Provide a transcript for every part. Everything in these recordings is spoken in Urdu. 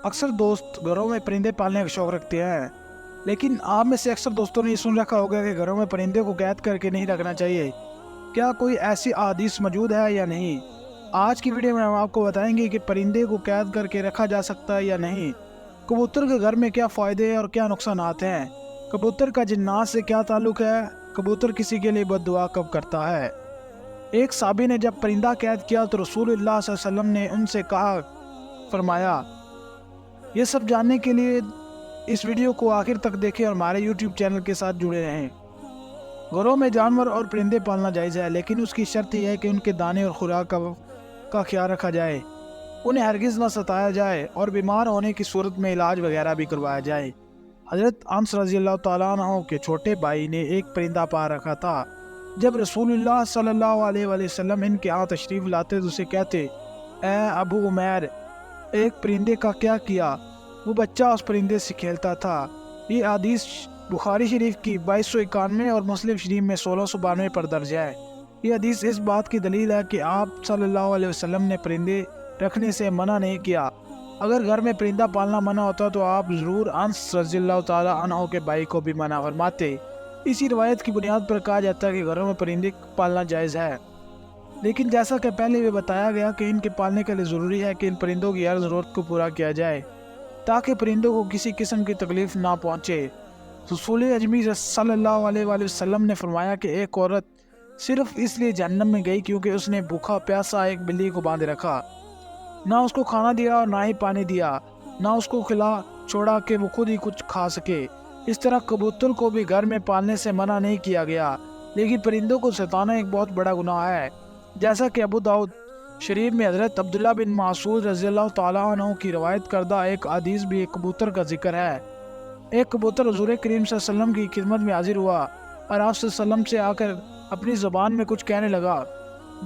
اکثر دوست گھروں میں پرندے پالنے کا شوق رکھتے ہیں، لیکن آپ میں سے اکثر دوستوں نے یہ سن رکھا ہوگا کہ گھروں میں پرندے کو قید کر کے نہیں رکھنا چاہیے۔ کیا کوئی ایسی احادیث موجود ہے یا نہیں؟ آج کی ویڈیو میں ہم آپ کو بتائیں گے کہ پرندے کو قید کر کے رکھا جا سکتا ہے یا نہیں، کبوتر کے گھر میں کیا فائدے اور کیا نقصانات ہیں، کبوتر کا جنات سے کیا تعلق ہے، کبوتر کسی کے لیے بد دعا کب کرتا ہے۔ ایک صحابی نے جب پرندہ قید کیا تو رسول اللہ صلی اللہ علیہ وسلم نے ان سے کہا فرمایا، یہ سب جاننے کے لیے اس ویڈیو کو آخر تک دیکھیں اور ہمارے یوٹیوب چینل کے ساتھ جڑے رہیں۔ گھروں میں جانور اور پرندے پالنا جائز ہے، لیکن اس کی شرط یہ ہے کہ ان کے دانے اور خوراک کا خیال رکھا جائے، انہیں ہرگز نہ ستایا جائے اور بیمار ہونے کی صورت میں علاج وغیرہ بھی کروایا جائے۔ حضرت انس رضی اللہ تعالیٰ عنہ کے چھوٹے بھائی نے ایک پرندہ پا رکھا تھا۔ جب رسول اللہ صلی اللہ علیہ وآلہ وسلم ان کے ہاں تشریف لاتے تو اسے کہتے، اے ابو عمیر، ایک پرندے کا کیا کیا؟ وہ بچہ اس پرندے سے کھیلتا تھا۔ یہ حدیث بخاری شریف کی 2291 اور مسلم شریف میں 1692 پر درج ہے۔ یہ حدیث اس بات کی دلیل ہے کہ آپ صلی اللہ علیہ وسلم نے پرندے رکھنے سے منع نہیں کیا۔ اگر گھر میں پرندہ پالنا منع ہوتا تو آپ ضرور انس رضی اللہ تعالیٰ عنہ کے بھائی کو بھی منع فرماتے۔ اسی روایت کی بنیاد پر کہا جاتا ہے کہ گھروں میں پرندے پالنا جائز ہے، لیکن جیسا کہ پہلے بھی بتایا گیا کہ ان کے پالنے کے لیے ضروری ہے کہ ان پرندوں کی ہر ضرورت کو پورا کیا جائے تاکہ پرندوں کو کسی قسم کی تکلیف نہ پہنچے۔ رسول اجمی صلی اللہ علیہ وآلہ وسلم نے فرمایا کہ ایک عورت صرف اس لیے جہنم میں گئی کیونکہ اس نے بھوکا پیاسا ایک بلی کو باندھے رکھا، نہ اس کو کھانا دیا اور نہ ہی پانی دیا، نہ اس کو کھلا چھوڑا کہ وہ خود ہی کچھ کھا سکے۔ اس طرح کبوتر کو بھی گھر میں پالنے سے منع نہیں کیا گیا، لیکن پرندوں کو ستانا ایک بہت بڑا گناہ ہے، جیسا کہ ابو داؤد شریف میں حضرت عبداللہ بن مسعود رضی اللہ تعالیٰ عنہ کی روایت کردہ ایک حدیث بھی ایک کبوتر کا ذکر ہے۔ ایک کبوتر حضور کریم صلی اللہ علیہ وسلم کی خدمت میں حاضر ہوا اور آپ صلی اللہ علیہ وسلم سے آ کر اپنی زبان میں کچھ کہنے لگا۔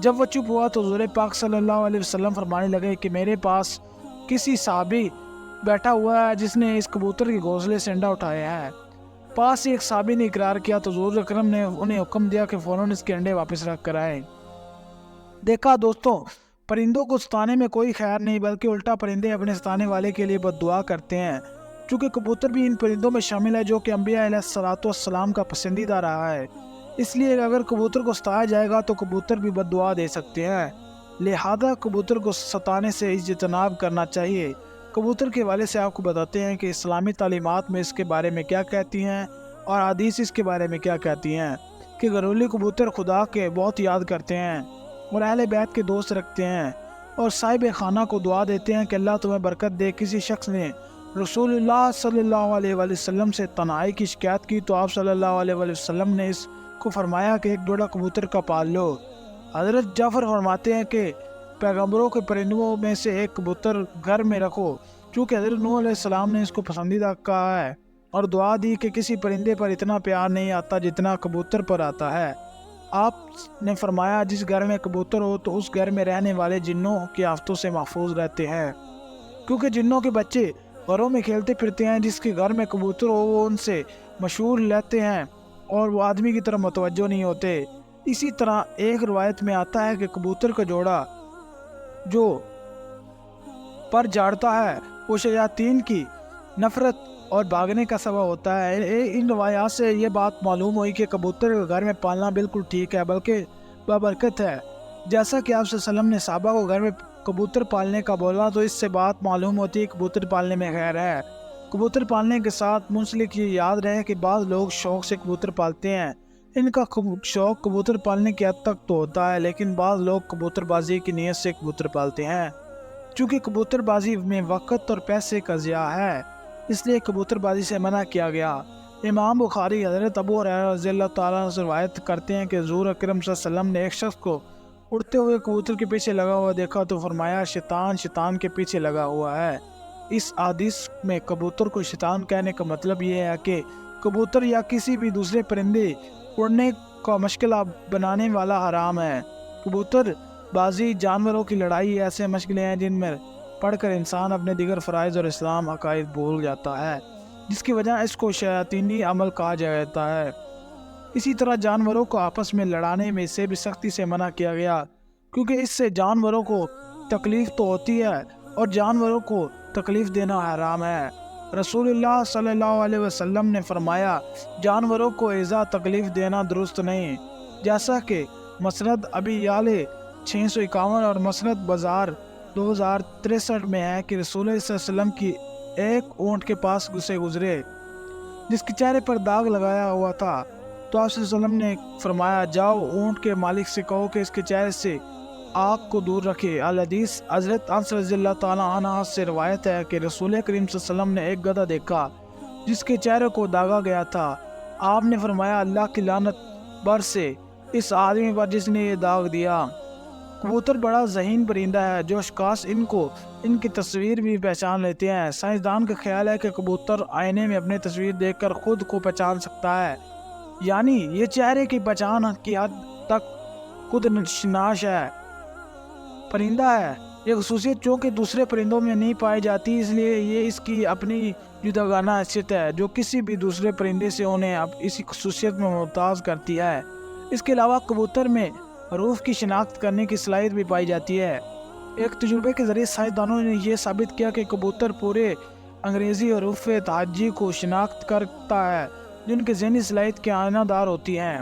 جب وہ چپ ہوا تو حضور پاک صلی اللہ علیہ وسلم فرمانے لگے کہ میرے پاس کسی صحابی بیٹھا ہوا ہے جس نے اس کبوتر کے گھونسلے سے انڈا اٹھایا ہے۔ پاس ہی ایک صحابی نے اقرار کیا تو حضور اکرم نے انہیں حکم دیا کہ فوراً اس کے انڈے واپس رکھ کر آئیں۔ دیکھا دوستوں، پرندوں کو ستانے میں کوئی خیر نہیں، بلکہ الٹا پرندے اپنے ستانے والے کے لیے بد دعا کرتے ہیں۔ چونکہ کبوتر بھی ان پرندوں میں شامل ہے جو کہ انبیاء علیہ السلام کا پسندیدہ رہا ہے، اس لیے اگر کبوتر کو ستایا جائے گا تو کبوتر بھی بد دعا دے سکتے ہیں، لہذا کبوتر کو ستانے سے اجتناب کرنا چاہیے۔ کبوتر کے حوالے سے آپ کو بتاتے ہیں کہ اسلامی تعلیمات میں اس کے بارے میں کیا کہتی ہیں اور حدیث اس کے بارے میں کیا کہتی ہیں کہ گھریلو کبوتر خدا کے بہت یاد کرتے ہیں اور اہل بیت کے دوست رکھتے ہیں اور صاحب خانہ کو دعا دیتے ہیں کہ اللہ تمہیں برکت دے۔ کسی شخص نے رسول اللہ صلی اللہ علیہ وآلہ وسلم سے تنہائی کی شکایت کی تو آپ صلی اللہ علیہ وآلہ وسلم نے اس کو فرمایا کہ ایک بڑا کبوتر کا پال لو۔ حضرت جعفر فرماتے ہیں کہ پیغمبروں کے پرندوں میں سے ایک کبوتر گھر میں رکھو، چونکہ حضرت نوح علیہ السلام نے اس کو پسندیدہ کہا ہے اور دعا دی کہ کسی پرندے پر اتنا پیار نہیں آتا جتنا کبوتر پر آتا ہے۔ آپ نے فرمایا جس گھر میں کبوتر ہو تو اس گھر میں رہنے والے جنوں کی آفتوں سے محفوظ رہتے ہیں، کیونکہ جنوں کے بچے گھروں میں کھیلتے پھرتے ہیں۔ جس کے گھر میں کبوتر ہو وہ ان سے مشہور لیتے ہیں اور وہ آدمی کی طرف متوجہ نہیں ہوتے۔ اسی طرح ایک روایت میں آتا ہے کہ کبوتر کا جوڑا جو پر جاڑتا ہے وہ شیاطین کی نفرت اور بھاگنے کا سبب ہوتا ہے۔ ان روایات سے یہ بات معلوم ہوئی کہ کبوتر کو گھر میں پالنا بالکل ٹھیک ہے، بلکہ بابرکت ہے۔ جیسا کہ آپ صلی اللہ علیہ وسلم نے صحابہ کو گھر میں کبوتر پالنے کا بولا تو اس سے بات معلوم ہوتی ہے کہ کبوتر پالنے میں خیر ہے۔ کبوتر پالنے کے ساتھ منسلک یہ یاد رہے کہ بعض لوگ شوق سے کبوتر پالتے ہیں۔ ان کا شوق کبوتر پالنے کی حد تک تو ہوتا ہے، لیکن بعض لوگ کبوتر بازی کی نیت سے کبوتر پالتے ہیں۔ چونکہ کبوتر بازی میں وقت اور پیسے کا ضیاع ہے، اس لیے کبوتر بازی سے منع کیا گیا۔ امام بخاری حضرت ابو ہریرہ رضی اللہ تعالیٰ عنہ سے روایت کرتے ہیں کہ حضور اکرم صلی اللہ علیہ وسلم نے ایک شخص کو اڑتے ہوئے کبوتر کے پیچھے لگا ہوا دیکھا تو فرمایا شیطان کے پیچھے لگا ہوا ہے۔ اس حدیث میں کبوتر کو شیطان کہنے کا مطلب یہ ہے کہ کبوتر یا کسی بھی دوسرے پرندے اڑنے کا مشغلہ بنانے والا حرام ہے۔ کبوتر بازی، جانوروں کی لڑائی ایسے مشغلے ہیں جن میں پڑھ کر انسان اپنے دیگر فرائض اور اسلام عقائد بھول جاتا ہے، جس کی وجہ اس کو شیاطینی عمل کہا جاتا ہے۔ اسی طرح جانوروں کو آپس میں لڑانے میں سے بھی سختی سے منع کیا گیا، کیونکہ اس سے جانوروں کو تکلیف تو ہوتی ہے اور جانوروں کو تکلیف دینا حرام ہے۔ رسول اللہ صلی اللہ علیہ وسلم نے فرمایا جانوروں کو ایذا تکلیف دینا درست نہیں، جیسا کہ مسند ابی یعلہ 651 اور مسند بازار 2063 میں ہے کہ رسول اللہ صلی اللہ علیہ وسلم کی ایک اونٹ کے پاس سے گزرے جس کے چہرے پر داغ لگایا ہوا تھا، تو آپ صلی اللہ علیہ وسلم نے فرمایا جاؤ اونٹ کے مالک سے کہو کہ اس کے چہرے سے آگ کو دور رکھے۔ الحدیث حضرت انس رضی اللہ تعالیٰ عنہ سے روایت ہے کہ رسول کریم صلی اللہ علیہ وسلم نے ایک گدھا دیکھا جس کے چہرے کو داغا گیا تھا۔ آپ نے فرمایا اللہ کی لعنت بر سے اس آدمی پر جس نے یہ داغ دیا۔ کبوتر بڑا ذہین پرندہ ہے جو اشخاص ان کی تصویر بھی پہچان لیتے ہیں۔ سائنسدان کا خیال ہے کہ کبوتر آئینے میں اپنی تصویر دیکھ کر خود کو پہچان سکتا ہے، یعنی یہ چہرے کی پہچان کی حد تک خود شناس ہے پرندہ ہے۔ یہ خصوصیت چونکہ دوسرے پرندوں میں نہیں پائی جاتی، اس لیے یہ اس کی اپنی جداگانہ حیثیت ہے جو کسی بھی دوسرے پرندے سے انہیں اسی خصوصیت میں ممتاز کرتی ہے۔ اس کے علاوہ کبوتر میں حروف کی شناخت کرنے کی صلاحیت بھی پائی جاتی ہے۔ ایک تجربے کے ذریعے سائنسدانوں نے یہ ثابت کیا کہ کبوتر پورے انگریزی حروف تہجی کو شناخت کرتا ہے جن کے ذہنی صلاحیت کے آئینہ دار ہوتی ہیں۔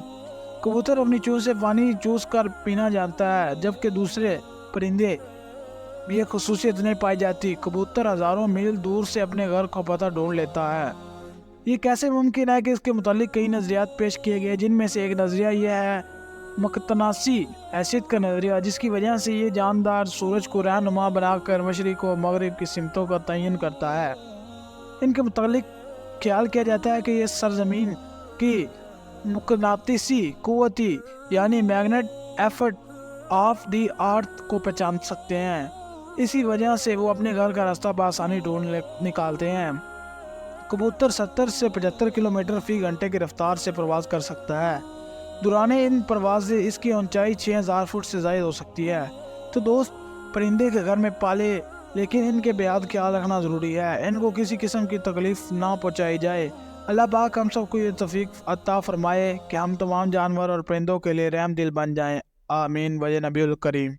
کبوتر اپنی چونچ سے پانی چوس کر پینا جانتا ہے، جبکہ دوسرے پرندے بھی یہ خصوصیت نہیں پائی جاتی۔ کبوتر ہزاروں میل دور سے اپنے گھر کا پتہ ڈھونڈ لیتا ہے۔ یہ کیسے ممکن ہے کہ اس کے متعلق کئی نظریات پیش کیے گئے، جن میں سے ایک نظریہ یہ ہے مقناطیسی حیثیت کا نظریہ، جس کی وجہ سے یہ جاندار سورج کو رہنما بنا کر مشرق و مغرب کی سمتوں کا تعین کرتا ہے۔ ان کے متعلق خیال کیا جاتا ہے کہ یہ سرزمین کی مقناطیسی قوتی یعنی میگنیٹ ایفٹ آف دی ارتھ کو پہچان سکتے ہیں، اسی وجہ سے وہ اپنے گھر کا راستہ بآسانی ڈھونڈ نکالتے ہیں۔ کبوتر 70 سے 75 کلومیٹر فی گھنٹے کی رفتار سے پرواز کر سکتا ہے۔ دوران ان پروازیں اس کی اونچائی 6000 فٹ سے زائد ہو سکتی ہے۔ تو دوست، پرندے کے گھر میں پالے، لیکن ان کے بہت خیال رکھنا ضروری ہے، ان کو کسی قسم کی تکلیف نہ پہنچائی جائے۔ اللہ پاک ہم سب کو یہ توفیق عطا فرمائے کہ ہم تمام جانور اور پرندوں کے لیے رحم دل بن جائیں۔ آمین وجہ نبی الکریم۔